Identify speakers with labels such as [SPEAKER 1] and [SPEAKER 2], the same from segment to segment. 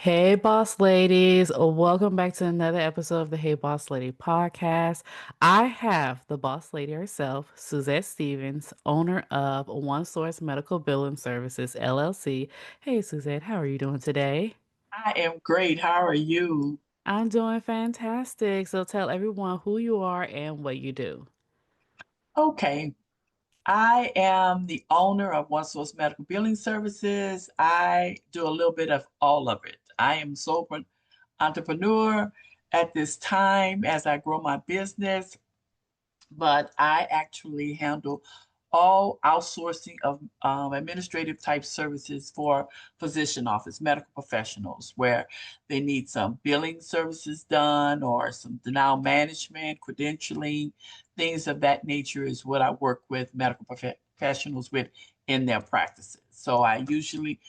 [SPEAKER 1] Hey, boss ladies. Welcome back to another episode of the Hey, Boss Lady podcast. I have the boss lady herself, Suzette Stevens, owner of OneSource Medical Billing Services, LLC. Hey, Suzette, how are you doing today?
[SPEAKER 2] I am great. How are you?
[SPEAKER 1] I'm doing fantastic. So tell everyone who you are and what you do.
[SPEAKER 2] Okay. I am the owner of OneSource Medical Billing Services. I do a little bit of all of it. I am sole entrepreneur at this time as I grow my business, but I actually handle all outsourcing of administrative type services for physician office medical professionals where they need some billing services done or some denial management, credentialing, things of that nature is what I work with medical professionals with in their practices. So I usually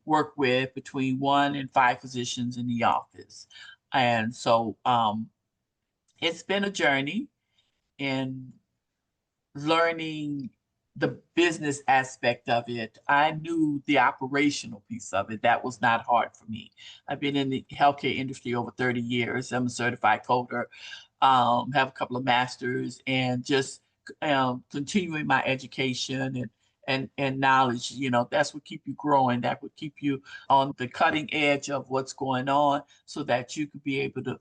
[SPEAKER 2] work with between 1 and 5 physicians in the office. And so it's been a journey in learning the business aspect of it. I knew the operational piece of it. That was not hard for me. I've been in the healthcare industry over 30 years. I'm a certified coder, have a couple of masters, and just continuing my education and knowledge. That's what keep you growing. That would keep you on the cutting edge of what's going on, so that you could be able to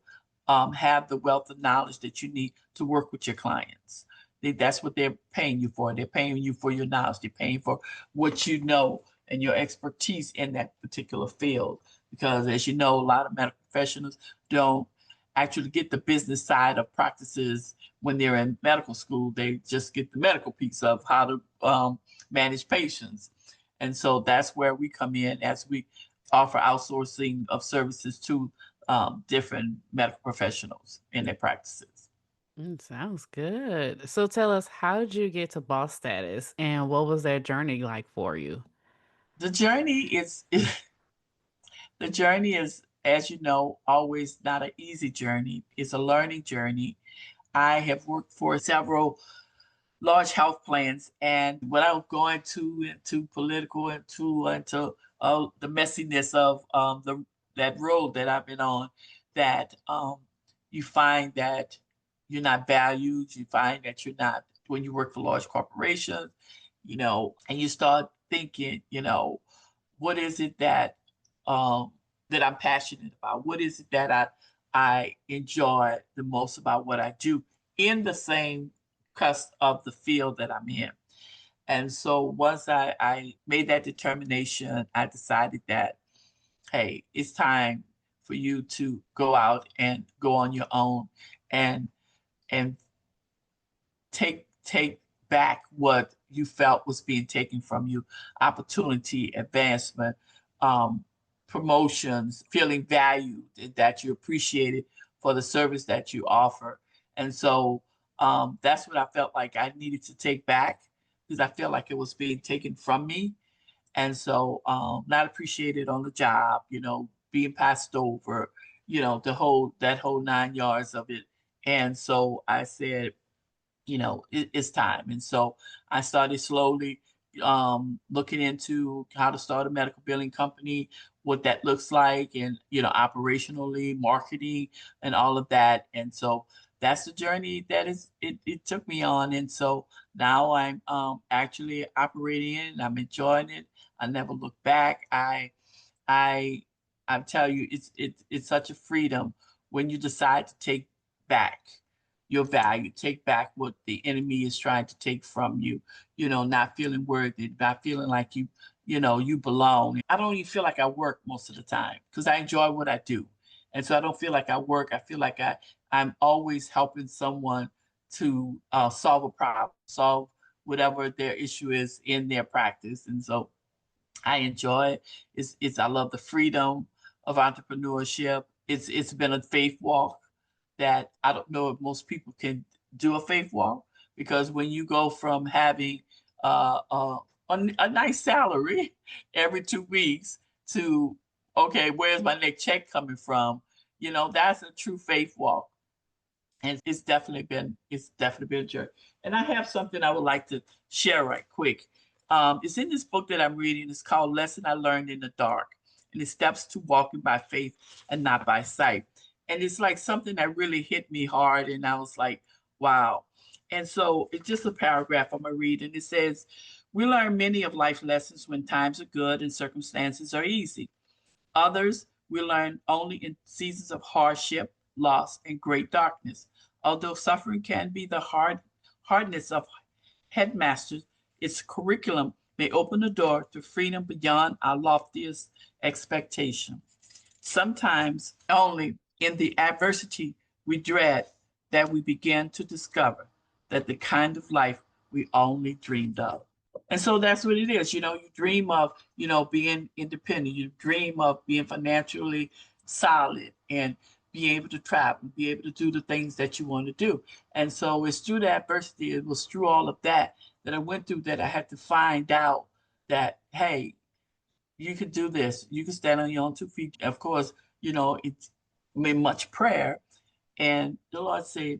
[SPEAKER 2] have the wealth of knowledge that you need to work with your clients. That's what they're paying you for. They're paying you for your knowledge. They're paying for what you know and your expertise in that particular field. Because as you know, a lot of medical professionals don't actually get the business side of practices when they're in medical school. They just get the medical piece of how to manage patients. And so that's where we come in as we offer outsourcing of services to different medical professionals in their practices.
[SPEAKER 1] Sounds good. So tell us, how did you get to boss status and what was that journey like for you?
[SPEAKER 2] The journey is the journey is, as you know, always not an easy journey. It's a learning journey. I have worked for several large health plans, and without going into political into the messiness of the that road that I've been on, that you find that you're not valued. You find that you're not when you work for large corporations, and you start thinking, what is it um, that I'm passionate about? What is it that I enjoy the most about what I do in the same cusp of the field that I'm in? And so once I made that determination, I decided that, hey, it's time for you to go out and go on your own and and take back what you felt was being taken from you: opportunity, advancement, um, promotions, feeling valued, and that you appreciated for the service that you offer. And so that's what I felt like I needed to take back, because I felt like it was being taken from me. And so not appreciated on the job, being passed over, that whole 9 yards of it. And so I said, it's time. And so I started slowly looking into how to start a medical billing company, what that looks like, and, operationally, marketing, and all of that. And so that's the journey it took me on. And so now I'm actually operating it, and I'm enjoying it. I never look back. I, I tell you, it's such a freedom when you decide to take back your value, take back what the enemy is trying to take from you, not feeling worthy, not feeling like you belong. I don't even feel like I work most of the time because I enjoy what I do. And so I don't feel like I work. I feel like I'm always helping someone to solve a problem, solve whatever their issue is in their practice. And so I enjoy it. I love the freedom of entrepreneurship. It's been a faith walk that I don't know if most people can do a faith walk, because when you go from having a nice salary every 2 weeks to, okay, where's my next check coming from? That's a true faith walk. And it's definitely been a journey. And I have something I would like to share right quick. It's in this book that I'm reading. It's called Lesson I Learned in the Dark. and the steps to walking by faith and not by sight. And it's like something that really hit me hard. And I was like, wow. And so it's just a paragraph I'm going to read. And it says, we learn many of life lessons when times are good and circumstances are easy. Others we learn only in seasons of hardship, loss, and great darkness. Although suffering can be the hardness of headmasters, its curriculum may open the door to freedom beyond our loftiest expectation. Sometimes only in the adversity we dread that we begin to discover that the kind of life we only dreamed of. And so that's what it is. You dream of, being independent. You dream of being financially solid and being able to travel, be able to do the things that you want to do. And so it's through the adversity, it was through all of that that I went through that I had to find out that, hey, you could do this. You can stand on your own 2 feet. Of course, it's made much prayer. And the Lord said,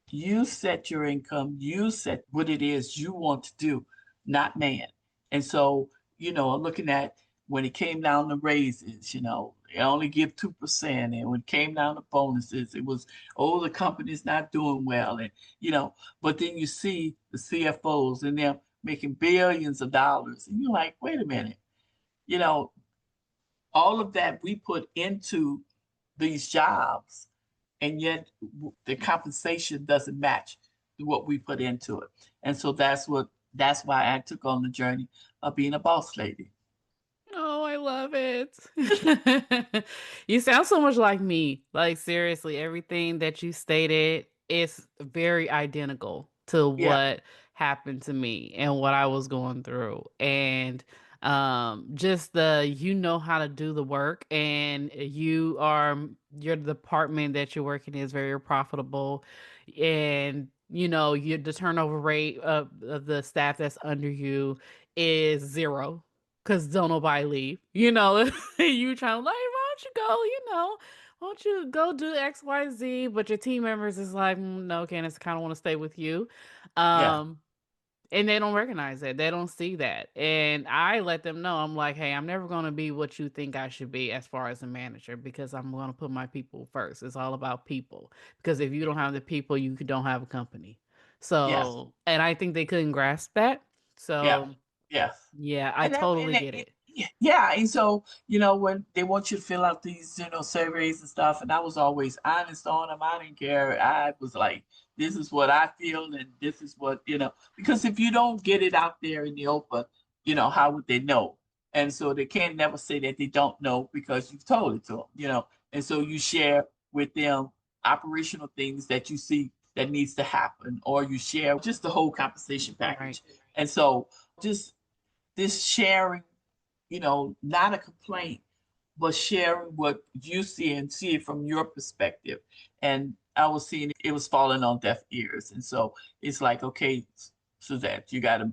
[SPEAKER 2] you set your income, you set what it is you want to do, not man. And so, looking at when it came down to raises, they only give 2%. And when it came down to bonuses, it was, oh, the company's not doing well. And, but then you see the CFOs and they're making billions of dollars. And you're like, wait a minute, you know, all of that we put into these jobs, and yet the compensation doesn't match what we put into it. And so that's why I took on the journey of being a boss lady.
[SPEAKER 1] Oh, I love it. You sound so much like me. Like, seriously, everything that you stated is very identical to
[SPEAKER 2] Yeah,
[SPEAKER 1] what happened to me and what I was going through. And just you know how to do the work, and your department that you're working is very profitable, and the turnover rate of the staff that's under you is zero because don't nobody leave. You trying to like, why don't you go? Why don't you go do XYZ? But your team members is like, no, Candace, kind of want to stay with you.
[SPEAKER 2] yeah,
[SPEAKER 1] Um, and they don't recognize that. They don't see that. And I let them know, I'm like, hey, I'm never going to be what you think I should be as far as a manager because I'm going to put my people first. It's all about people. Because if you don't have the people, you don't have a company.
[SPEAKER 2] yes,
[SPEAKER 1] So, and I think they couldn't grasp that.
[SPEAKER 2] yeah,
[SPEAKER 1] So,
[SPEAKER 2] yes.
[SPEAKER 1] yeah, I
[SPEAKER 2] And that,
[SPEAKER 1] totally get it.
[SPEAKER 2] yeah, and so when they want you to fill out these surveys and stuff, and I was always honest on them. I didn't care. I was like, this is what I feel, and this is what because if you don't get it out there in the open, how would they know? And so they can't never say that they don't know because you've told it to them. And so you share with them operational things that you see that needs to happen, or you share just the whole compensation
[SPEAKER 1] Right.
[SPEAKER 2] package. And so just this sharing, not a complaint, but sharing what you see and see it from your perspective. And I was seeing it was falling on deaf ears. And so it's like, okay, Suzette, you gotta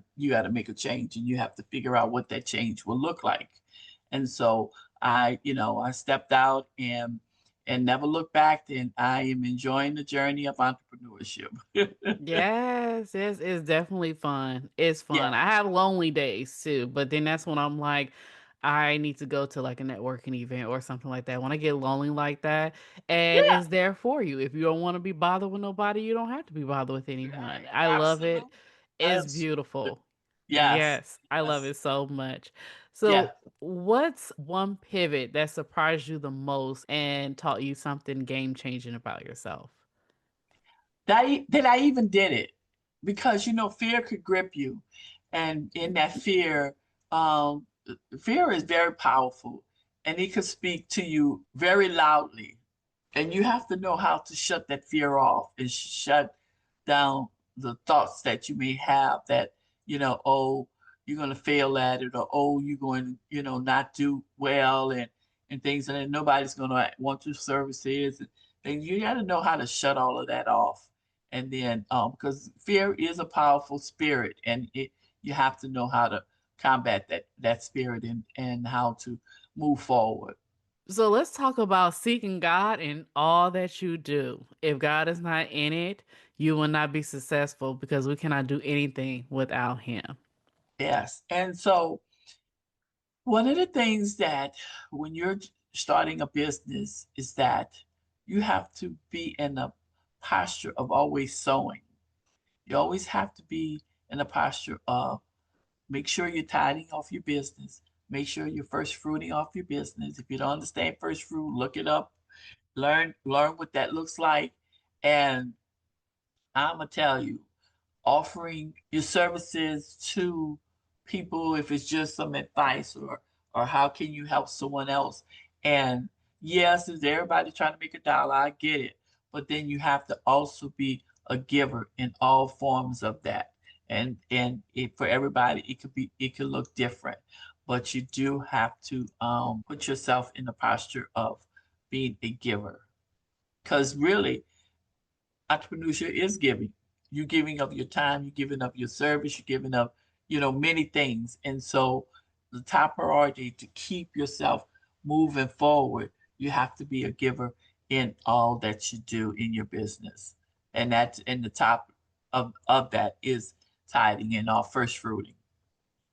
[SPEAKER 2] make a change, and you have to figure out what that change will look like. And so I stepped out and never looked back, and I am enjoying the journey of entrepreneurship.
[SPEAKER 1] Yes, it's definitely fun. It's fun.
[SPEAKER 2] Yeah.
[SPEAKER 1] I have lonely days too, but then that's when I'm like, I need to go to like a networking event or something like that. When I get lonely like that, and
[SPEAKER 2] Yeah.
[SPEAKER 1] it's there for you. If you don't want to be bothered with nobody, you don't have to be bothered with anyone. I love
[SPEAKER 2] Absolutely.
[SPEAKER 1] it. It's
[SPEAKER 2] Absolutely.
[SPEAKER 1] beautiful.
[SPEAKER 2] Yes.
[SPEAKER 1] Yes, I love
[SPEAKER 2] Yes.
[SPEAKER 1] it so much.
[SPEAKER 2] Yeah.
[SPEAKER 1] So, what's one pivot that surprised you the most and taught you something game changing about yourself?
[SPEAKER 2] That I even did it because fear could grip you, and in that fear, um, fear is very powerful, and it could speak to you very loudly, and you have to know how to shut that fear off and shut down the thoughts that you may have that oh, you're going to fail at it, or oh, you're going to not do well, and things, and then nobody's going to want your services, and you got to know how to shut all of that off. And then because fear is a powerful spirit, and you have to know how to combat that spirit, and how to move forward.
[SPEAKER 1] So let's talk about seeking God in all that you do. If God is not in it, you will not be successful because we cannot do anything without Him.
[SPEAKER 2] Yes. And so One of the things that when you're starting a business is that you have to be in a posture of always sowing. You always have to be in a posture of make sure you're tidying off your business. Make sure you're first fruiting off your business. If you don't understand first fruit, look it up, learn what that looks like. And I'm gonna tell you, offering your services to people if it's just some advice or how can you help someone else. And yes, is everybody trying to make a dollar? I get it. But then you have to also be a giver in all forms of that. And for everybody it could look different. But you do have to put yourself in the posture of being a giver. Because really entrepreneurship is giving. You giving of your time, you giving of your service, you giving of, many things. And so the top priority to keep yourself moving forward, you have to be a giver in all that you do in your business. And that's in the top of that is tithing and all first fruiting.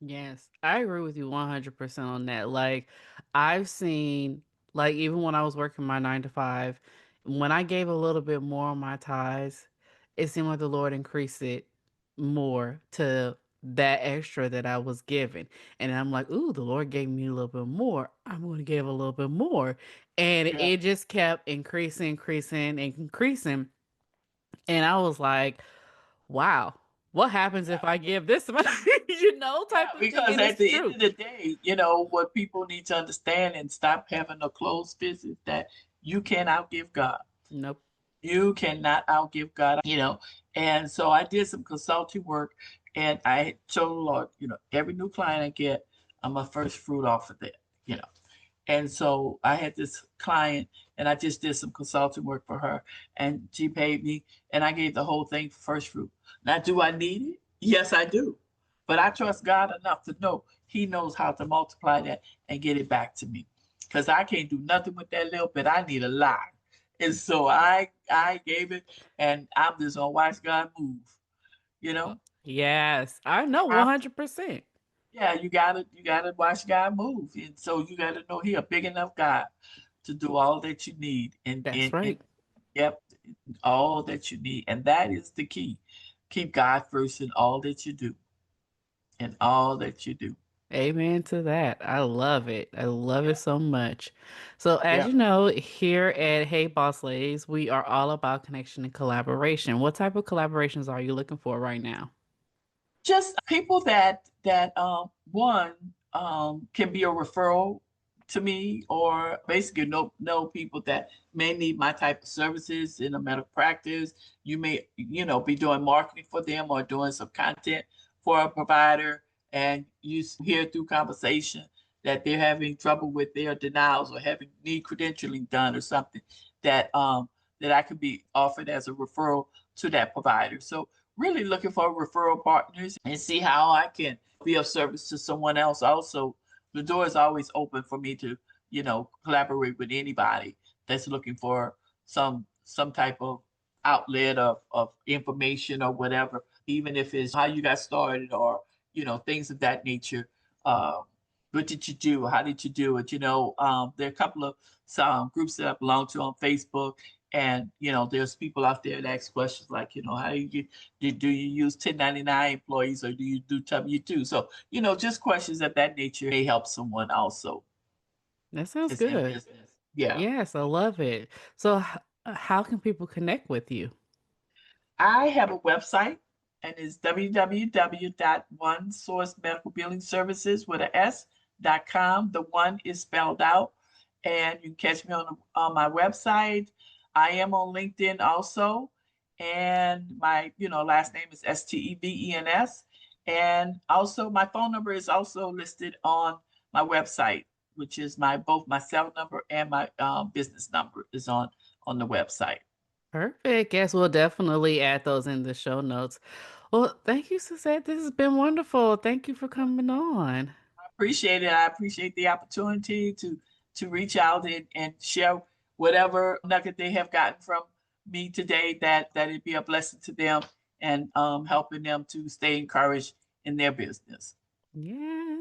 [SPEAKER 1] Yes, I agree with you 100% on that. Like, I've seen, like, even when I was working my 9 to 5, when I gave a little bit more on my tithes, it seemed like the Lord increased it more to that extra that I was given. And I'm like, ooh, the Lord gave me a little bit more. I'm going to give a little bit more. And
[SPEAKER 2] Yeah.
[SPEAKER 1] it just kept increasing, increasing, and increasing. And I was like, wow, what happens if I give this much, type
[SPEAKER 2] Yeah,
[SPEAKER 1] of thing.
[SPEAKER 2] because
[SPEAKER 1] And
[SPEAKER 2] at
[SPEAKER 1] it's
[SPEAKER 2] the end
[SPEAKER 1] true.
[SPEAKER 2] of the day, what people need to understand and stop having a closed fist is that you can't outgive God.
[SPEAKER 1] Nope.
[SPEAKER 2] You cannot outgive God. And so I did some consulting work and I told the Lord, every new client I get, I'm a first fruit off of that. And so I had this client and I just did some consulting work for her and she paid me and I gave the whole thing for first fruit. Now, do I need it? Yes, I do. But I trust God enough to know He knows how to multiply that and get it back to me. Because I can't do nothing with that little bit. I need a lot. And so I gave it and I'm just gonna watch God move, you know?
[SPEAKER 1] Yes, I know
[SPEAKER 2] Have to.
[SPEAKER 1] 100%.
[SPEAKER 2] Yeah, you gotta watch God move. And so you gotta know He a big enough God to do all that you need and
[SPEAKER 1] That's
[SPEAKER 2] and and
[SPEAKER 1] right.
[SPEAKER 2] yep, all that you need. And that is the key. Keep God first in all that you do. In all that you do.
[SPEAKER 1] Amen to that. I love it. I love it
[SPEAKER 2] Yeah.
[SPEAKER 1] so much. So, as
[SPEAKER 2] Yeah.
[SPEAKER 1] you know, here at Hey Boss Ladies, we are all about connection and collaboration. What type of collaborations are you looking for right now?
[SPEAKER 2] Just people that one can be a referral to me or basically know people that may need my type of services in a medical practice. You may be doing marketing for them or doing some content for a provider and you hear through conversation that they're having trouble with their denials or having need credentialing done or something that I could be offered as a referral to that provider. So really looking for referral partners and see how I can be of service to someone else. Also, the door is always open for me to, collaborate with anybody that's looking for some type of outlet of information or whatever, even if it's how you got started or, things of that nature. What did you do? How did you do it? There are a couple of some groups that I belong to on Facebook. And there's people out there that ask questions like, how do you use 1099 employees or do you do W-2? So, just questions of that nature may help someone also
[SPEAKER 1] That sounds
[SPEAKER 2] is in
[SPEAKER 1] good.
[SPEAKER 2] business. Yeah.
[SPEAKER 1] Yes, I love it. So, how can people connect with you?
[SPEAKER 2] I have a website and it's www.onesourcemedicalbillingservices with a S.com. The one is spelled out. And you can catch me on my website. I am on LinkedIn also. And my, last name is Stevens. And also my phone number is also listed on my website, which is both my cell number and my business number is on the website.
[SPEAKER 1] Perfect. Yes, we'll definitely add those in the show notes. Well, thank you, Suzette. This has been wonderful. Thank you for coming on.
[SPEAKER 2] Appreciate it. I appreciate the opportunity to reach out and share whatever nugget they have gotten from me today that it be a blessing to them and helping them to stay encouraged in their business.
[SPEAKER 1] Yeah.